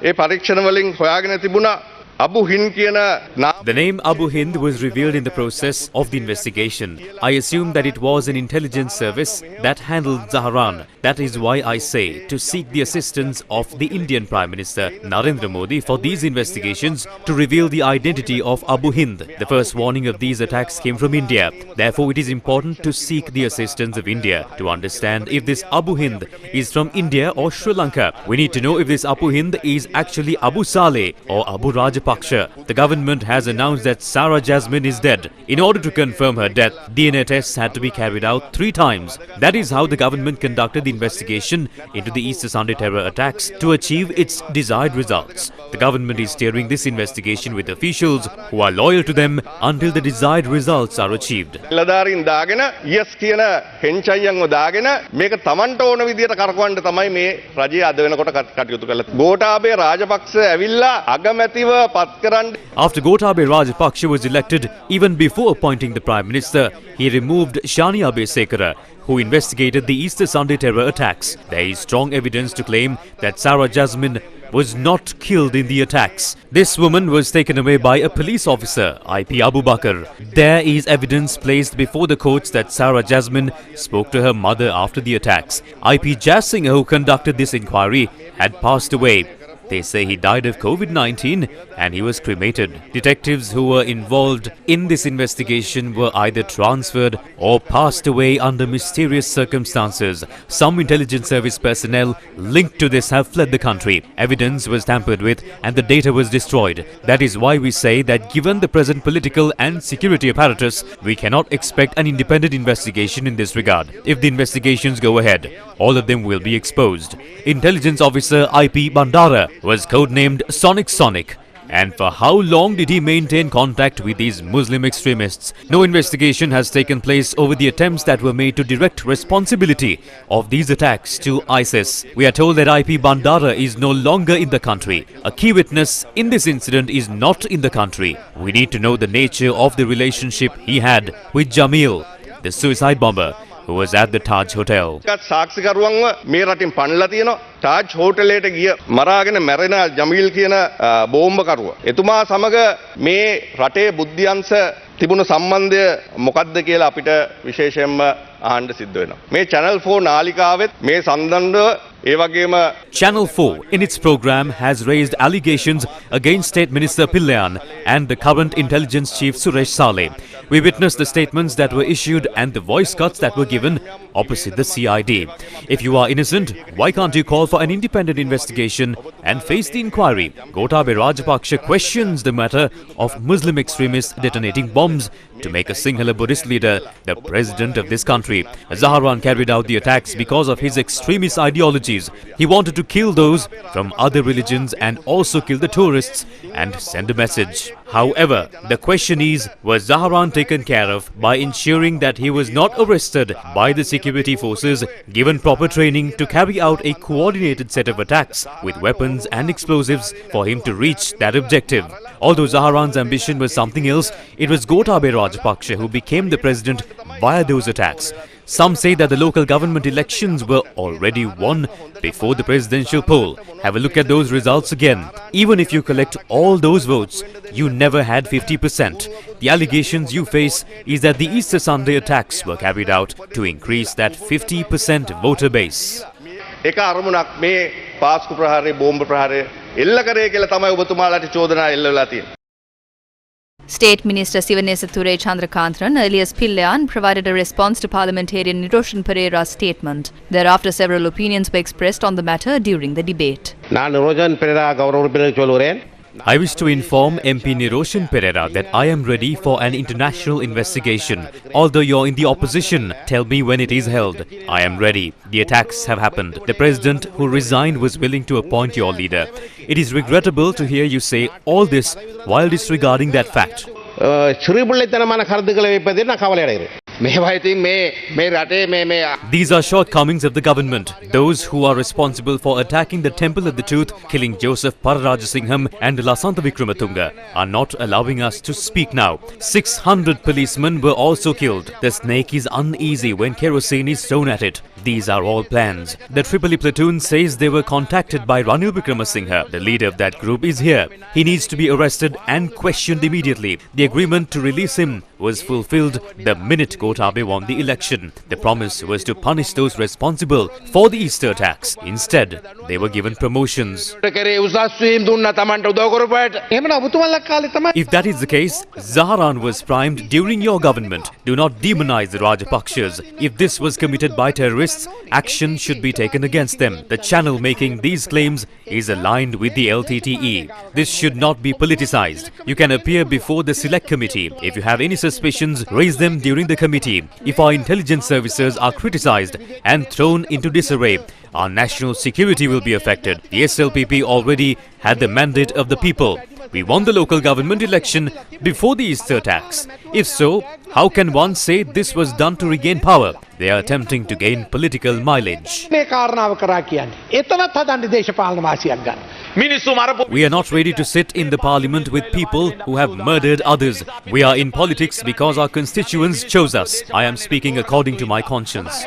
ඒ පරීක්ෂණ වලින් හොයාගෙන තිබුණා Abu Hind කියන The name Abu Hind was revealed in the process of the investigation. I assume that it was an intelligence service that handled Zahran. That is why I say to seek the assistance of the Indian Prime Minister Narendra Modi for these investigations to reveal the identity of Abu Hind. The first warning of these attacks came from India. Therefore, it is important to seek the assistance of India to understand if this Abu Hind is from India or Sri Lanka. We need to know if this Abu Hind is actually Abu Saleh or Abu Rajapaksha. The government has announced that Sarah Jasmine is dead. In order to confirm her death, DNA tests had to be carried out 3 times. That is how the government conducted the investigation into the Easter Sunday terror attacks to achieve its desired results. The government is steering this investigation with officials who are loyal to them until the desired results are achieved. ලදාරින් දාගෙන yes කියන හෙන්චයියන්ව දාගෙන මේක තමන්ට ඕන විදියට කරකවන්න තමයි මේ රජය අද වෙනකොට කටයුතු කළා. ගෝඨාභය රාජපක්ෂ ඇවිල්ලා අගමැතිව පත් කරන්න. After Gotabaya Rajapaksa was elected, even before appointing the Prime Minister, he removed Shani Abesekara, who investigated the Easter Sunday terror attacks. There is strong evidence to claim that Sarah Jasmine was not killed in the attacks. This woman was taken away by a police officer, IP Abu Bakr. There is evidence placed before the courts that Sarah Jasmine spoke to her mother after the attacks. IP Jas Singh, who conducted this inquiry, had passed away. They say he died of COVID-19 and he was cremated. Detectives who were involved in this investigation were either transferred or passed away under mysterious circumstances. Some intelligence service personnel linked to this have fled the country. Evidence was tampered with and the data was destroyed. That is why we say that given the present political and security apparatus, we cannot expect an independent investigation in this regard. If the investigations go ahead, all of them will be exposed. Intelligence officer IP Bandara was codenamed Sonic. And for how long did he maintain contact with these Muslim extremists? No investigation has taken place over the attempts that were made to direct responsibility of these attacks to ISIS. We are told that IP Bandara is no longer in the country. A key witness in this incident is not in the country. We need to know the nature of the relationship he had with Jamil, the suicide bomber, who was at the Taj Hotel. සාක්ෂිකරුවන්ව මේ රටින් පන්නලා තියෙනවා. ටාජ් හෝටලයට ගිය මරාගෙන මැරෙන ජමීල් කියන බෝම්බකරුවා. එතුමා සමග මේ රටේ බුද්ධියංශ තිබුණු සම්බන්ධය මොකක්ද කියලා අපිට විශේෂයෙන්ම අහන්න සිද්ධ වෙනවා. මේ Channel 4 නාලිකාවෙත් මේ සම්බන්ධව ඒ වගේම Channel 4 in its program has raised allegations against State Minister Pillayan and the current intelligence chief Suresh Saleh. We witnessed the statements that were issued and the voice cuts that were given opposite the CID. If you are innocent, why can't you call for an independent investigation and face the inquiry? Gotabaya Rajapaksa questions the matter of Muslim extremists detonating bombs to make a Sinhala Buddhist leader the president of this country. Zahran carried out the attacks because of his extremist ideologies. He wanted to kill those from other religions and also kill the tourists and send a message. However, the question is, was Zahran taken care of by ensuring that he was not arrested by the security forces, given proper training to carry out a coordinated set of attacks with weapons and explosives for him to reach that objective? Although Zahran's ambition was something else, it was Gotabaya Rajapaksa who became the president via those attacks. Some say that the local government elections were already won before the presidential poll. Have a look at those results again. Even if you collect all those votes, you never had 50%. The allegations you face is that the Easter Sunday attacks were carried out to increase that 50% voter base. එක අරමුණක් මේ පාස්කු ප්‍රහාරයේ බෝම්බ ප්‍රහාරය එල්ල කරේ කියලා තමයි ඔබතුමාලාට චෝදනා එල්ල වෙලා තියෙන්නේ. State Minister Sivanesa Ture Chandrakanthan, alias Pillayan, provided a response to parliamentarian Niroshan Pereira's statement. Thereafter, several opinions were expressed on the matter during the debate. I wish to inform MP Niroshan Pereira that I am ready for an international investigation. Although you're in the opposition, tell me when it is held. I am ready. The attacks have happened. The president who resigned was willing to appoint your leader. It is regrettable to hear you say all this while disregarding that fact. මේවා ඉතින් මේ රටේ මේ These are shortcomings of the government. Those who are responsible for attacking the Temple of the Truth, killing Joseph Pararajasingham and Lasantha Vikramatunga, are not allowing us to speak now. 600 policemen were also killed. The snake is uneasy when kerosene is thrown at it. These are all plans. The Tripoli platoon says they were contacted by Ranil Wickramasinghe. The leader of that group is here. He needs to be arrested and questioned immediately. The agreement to release him was fulfilled the minute Gotabe won the election. The promise was to punish those responsible for the Easter attacks. Instead, they were given promotions. If that is the case, Zaharan was primed during your government. Do not demonize the Rajapakshas. If this was committed by terrorists, action should be taken against them. The channel making these claims is aligned with the LTTE. This should not be politicized. You can appear before the select committee. If you have any suspicions, raise them during the committee. If our intelligence services are criticized and thrown into disarray, our national security will be affected. The SLPP already had the mandate of the people. We won the local government election before the Easter attacks. If so, how can one say this was done to regain power? They are attempting to gain political mileage. We are not ready to sit in the parliament with people who have murdered others. We are in politics because our constituents chose us. I am speaking according to my conscience.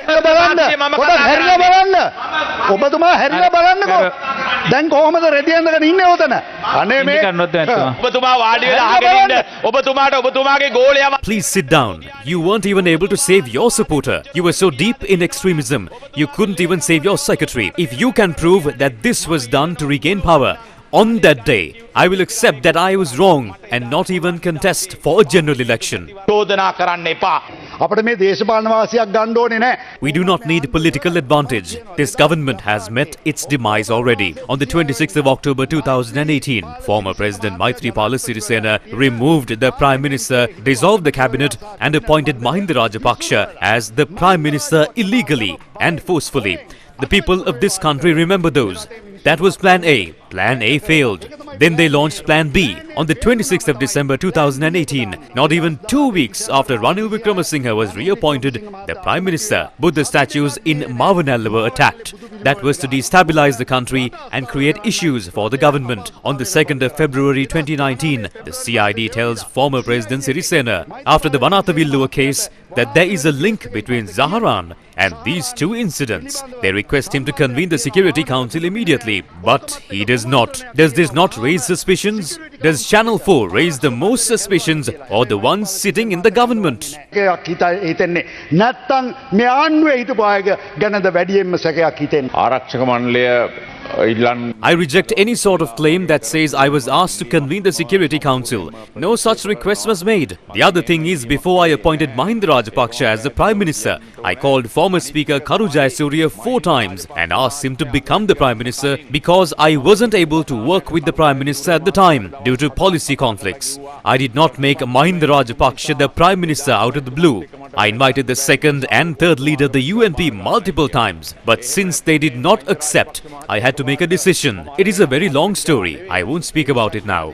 Please sit down. You weren't even able to save your supporter. You were so deep in extremism, you couldn't even save your secretary. If you can prove that this was done to regain power, on that day, I will accept that I was wrong and not even contest for a general election. We do not need political advantage. This government has met its demise already. On the 26th of October 2018, former President Maithripala Sirisena removed the Prime Minister, dissolved the cabinet and appointed Mahinda Rajapaksa as the Prime Minister illegally and forcefully. The people of this country remember those. That was Plan A. Plan A failed. Then they launched Plan B on the 26th of December 2018. Not even 2 weeks after Ranil Wickramasinghe was reappointed, the Prime Minister, Buddha statues in Mavanalla were attacked. That was to destabilize the country and create issues for the government. On the 2nd of February 2019, the CID tells former President Sirisena, after the Vanathavilluwa case, that there is a link between Zaharan and these two incidents. They request him to convene the Security Council immediately, but he does not. Does this not raise suspicions? Does Channel 4 raise the most suspicions or the ones sitting in the government? I reject any sort of claim that says I was asked to convene the Security Council. No such request was made. The other thing is, before I appointed Mahinda Rajapaksa as the Prime Minister, I called former Speaker Karu Jayasuriya 4 times and asked him to become the Prime Minister because I wasn't able to work with the Prime Minister at the time due to policy conflicts. I did not make Mahinda Rajapaksa the Prime Minister out of the blue. I invited the second and third leader of the UNP multiple times, but since they did not accept, I had to make a decision. It is a very long story. I won't speak about it now.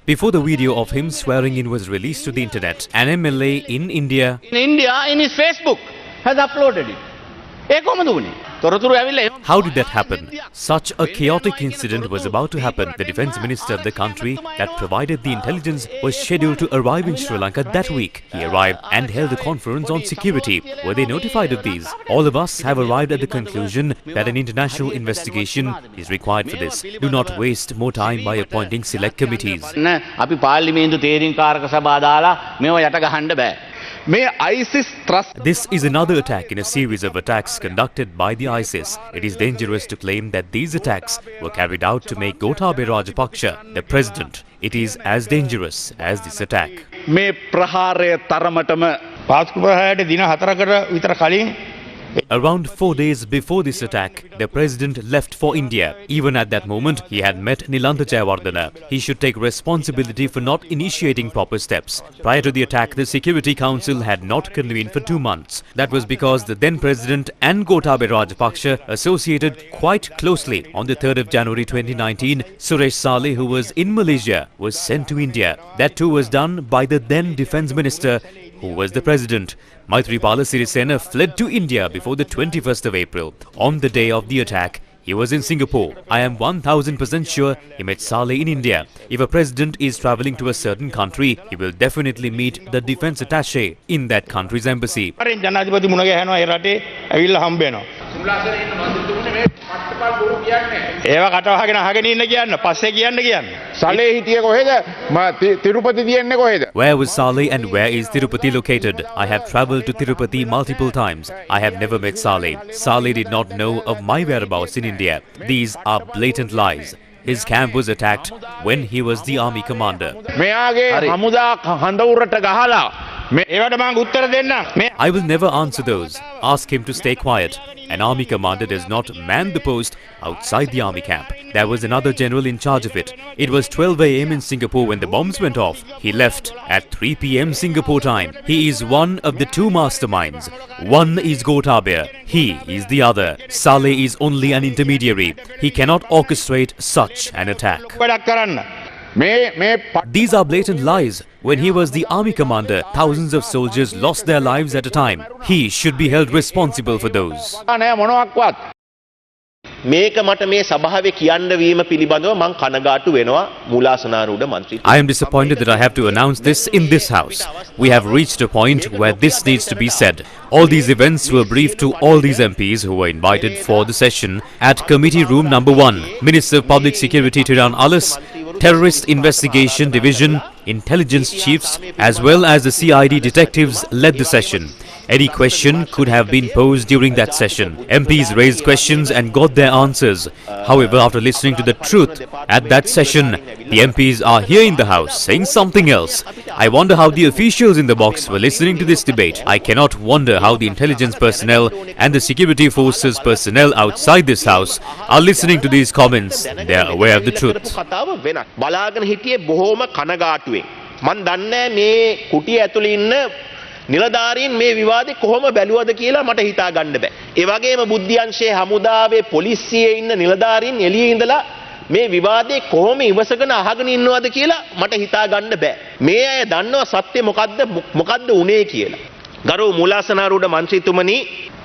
Before the video of him swearing in was released to the internet, an MLA in India in his Facebook has uploaded it. How did that happen? Such a chaotic incident was about to happen. The defense minister of the country that provided the intelligence was scheduled to arrive in Sri Lanka that week. He arrived and held a conference on security. Were they notified of these? All of us have arrived at the conclusion that an international investigation is required for this. Do not waste more time by appointing select committees. This is another attack in a series of attacks conducted by the ISIS. It is dangerous to claim that these attacks were carried out to make Gotabaya Rajapaksa the president. It is as dangerous as this attack. Around 4 days before this attack, the president left for India. Even at that moment, he had met Nilanda Jayawardena. He should take responsibility for not initiating proper steps. Prior to the attack, the Security Council had not convened for 2 months. That was because the then president and Gotabaya Rajapaksa associated quite closely. On the 3rd of January 2019, Suresh Saleh, who was in Malaysia, was sent to India. That too was done by the then defence minister, who was the president. Maithripala Sirisena fled to India before the 21st of April. On the day of the attack, he was in Singapore. I am 1000% sure he met Saleh in India. If a president is travelling to a certain country, he will definitely meet the defence attaché in that country's embassy. ජනාධිපති මුණ ගැහෙනවා ඒ රටේ ඇවිල්ලා හම්බ වෙනවා. ඒවා කටවහගෙන අහගෙන ඉන්න කියන්න පස්සේ කියන්න. සලේ හිටියේ කොහෙද? තිරුපති තියෙන්නේ කොහෙද? Where was Saleh and where is Tirupati located? I have travelled to Tirupati multiple times. I have never met Saleh. Saleh did not know of my whereabouts in India. These are blatant lies. His camp was attacked when he was the army commander. මෙයාගේ හමුදා හඳවුරට ගහලා ඒවට මම උත්තර දෙන්නම්. I will never answer those. Ask him to stay quiet. An army commander does not man the post outside the army camp. There was another general in charge of it. It was 12 a.m. in Singapore when the bombs went off. He left at 3 p.m. Singapore time. He is one of the two masterminds. One is Gotabaya. He is the other. Saleh is only an intermediary. He cannot orchestrate such an attack. වැඩක් කරන්න. These are blatant lies. When he was the army commander, thousands of soldiers lost their lives at a time. He should be held responsible for those. නෑ මොනවක්වත්. මේක මට මේ සභාවේ කියන්න වීම පිළිබඳව මම කනගාටු වෙනවා මූලාසනාරූඪ මන්ත්‍රී. I am disappointed that I have to announce this in this house. We have reached a point where this needs to be said. All these events were briefed to all these MPs who were invited for the session at committee room number 1. Minister of Public Security Tiran Alas, Terrorist Investigation Division, intelligence chiefs as well as the CID detectives led the session. Any question could have been posed during that session. MPs raised questions and got their answers. However, after listening to the truth at that session, the MPs are here in the house saying something else. I wonder how the officials in the box were listening to this debate. I cannot wonder how the intelligence personnel and the security forces personnel outside this house are listening to these comments. They are aware of the truth. බලාගෙන හිටියේ බොහොම කනගාටුවෙන්. මන් දන්නේ මේ කුටිය ඇතුළේ ඉන්න නිලධාරීන් මේ විවාදේ කොහොම බැලුවද කියලා මට හිතා ගන්න බෑ. ඒ වගේම බුද්ධිඅංශයේ හමුදාවේ පොලිසියේ ඉන්න නිලධාරීන් එළියේ ඉඳලා මේ විවාදේ කොහොම ඉවසගෙන අහගෙන ඉන්නවද කියලා මට හිතා ගන්න බෑ. මේ අය දන්නවා සත්‍ය මොකද්ද උනේ කියලා. ගරු මූලාසනාරූඪ මන්ත්‍රීතුමනි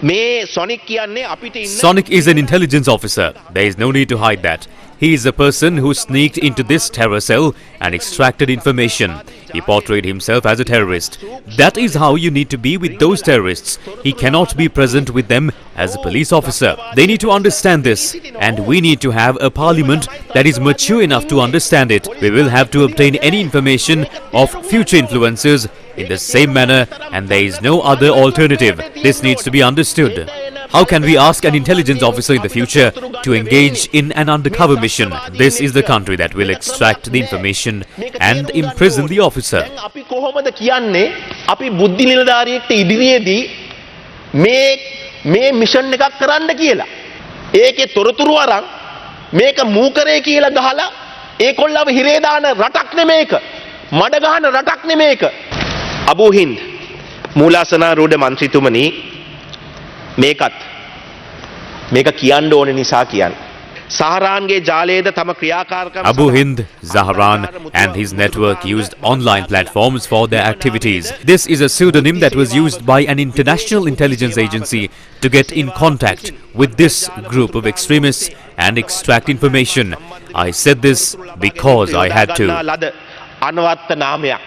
මේ සොනික් කියන්නේ අපිට ඉන්න Sonic is an intelligence officer. There is no need to hide that. He is a person who sneaked into this terror cell and extracted information. He portrayed himself as a terrorist. That is how you need to be with those terrorists. He cannot be present with them as a police officer. They need to understand this, and we need to have a parliament that is mature enough to understand it. We will have to obtain any information of future influencers in the same manner, and there is no other alternative. This needs to be understood. How can we ask an intelligence officer in the future to engage in an undercover mission? This is the country that will extract the information and imprison the officer. අපි කොහොමද කියන්නේ අපි බුද්ධි නිලධාරියෙක්ට ඉදිරියේදී මේ mission එකක් කරන්න කියලා. ඒකේ තොරතුරු අරන් මේක මූකරේ කියලා ගහලා ඒකොල්ලව හිරේ දාන රටක් නෙමේක. මඩ ගහන රටක් නෙමේක. අබූ හින්ද් මූලාසනාරූඪ මන්ත්‍රීතුමනි මේක කියන්න ඕන නිසා කියන්නේ. සහරාන්ගේ ජාලයේද තම ක්‍රියාකාරකම් Abu Hind, Zahran and his network used online platforms for their activities. This is a pseudonym that was used by an international intelligence agency to get in contact with this group of extremists and extract information. I said this because I had to. අනවත්ත නාමයක්.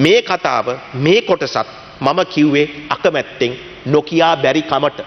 මේ කතාව මේ කොටසත් මම කිව්වේ අකමැත්තෙන් නොකියා බැරි කමට.